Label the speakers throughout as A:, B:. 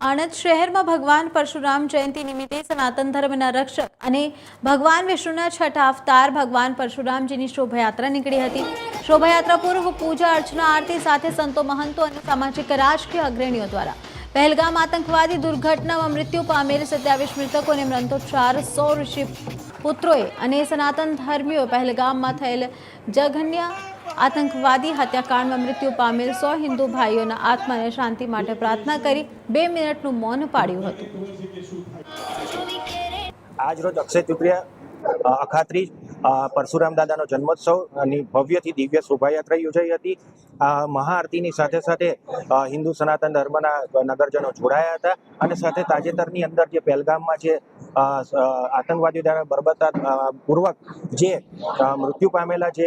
A: આણંદ શહેરમાં ભગવાન પરશુરામ જયંતિ નિમિત્તે સનાતન ધર્મના રક્ષક અને ભગવાન વિષ્ણુના છઠ્ઠા અવતાર ભગવાન પરશુરામજીની શોભાયાત્રા નીકળી હતી। શોભાયાત્રા પૂર્વ પૂજા અર્ચના આરતી સાથે સંતો મહંતો અને સામાજિક રાજકીય અગ્રણીઓ દ્વારા પહેલગામ આતંકવાદી દુર્ઘટનામાં મૃત્યુ પામેલ 27 મૃતકોને મરણોપચાર 100 ઋષિ પુત્રોએ અને સનાતન ધર્મીઓ પહેલગામમાં થયેલ જઘન્ય આતંકવાદી હત્યાકાંડમાં મૃત્યુ પામેલ 100 હિન્દુ ભાઈઓના આત્માને શાંતિ માટે પ્રાર્થના કરી 2 મિનિટનું મૌન પાળ્યું હતું।
B: આજ રોજ અક્ષય તૃતીયા અખાત્રીજ પરશુરામ દાદાનો જન્મોત્સવની ભવ્યથી દિવ્ય શોભાયાત્રા યોજાઈ હતી। આ મહાઆરતીની સાથે સાથે હિન્દુ સનાતન ધર્મના નગરજનો જોડાયા હતા અને સાથે તાજેતરની અંદર જે પહેલગામમાં જે આતંકવાદીઓ દ્વારા બર્બરતા પૂર્વક જે મૃત્યુ પામેલા જે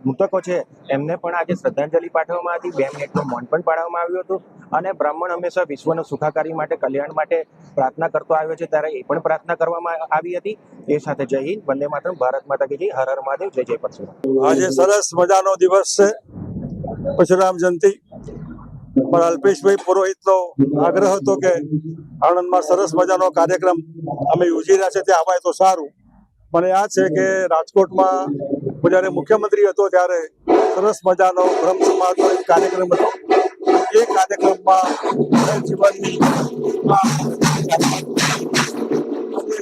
B: મૃતકો છે એમને પણ આજે શ્રદ્ધાંજલિ પાઠવવામાં હતી। 2 મિનિટનું મૌન પણ પાળવામાં આવ્યું હતું અને બ્રાહ્મણ હંમેશા વિશ્વનો સુખાકારી માટે, કલ્યાણ માટે પ્રાર્થના કરતો આવ્યો છે, ત્યારે એ પણ પ્રાર્થના કરવામાં આવી હતી। એ સાથે જય હિન્દ, વંદે માતરમ, ભારત માતા કી જય, હર હર મહાદેવ, જય જય પરશુરામ।
C: આજે સરસ મજાનો દિવસ છે પરશુરામ જયંતિ પર અલ્પેશભાઈ પુરોહિતનો આગ્રહ હતો કે આણંદમાં સરસ મજાનો કાર્યક્રમ અમે યોજી રહ્યા છે, ત્યાં આવે તો સારું। મને યાદ છે કે રાજકોટમાં જ્યારે મુખ્યમંત્રી હતો ત્યારે સરસ મજાનો બ્રહ્મ સમાજનો એક કાર્યક્રમ હતો। એ કાર્યક્રમમાં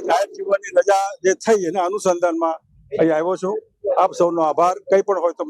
C: જાહેર જીવનની રજા જે થઈ એના અનુસંધાનમાં અહીં આવ્યો છું। આપ સૌનો આભાર। કંઈ પણ હોય તો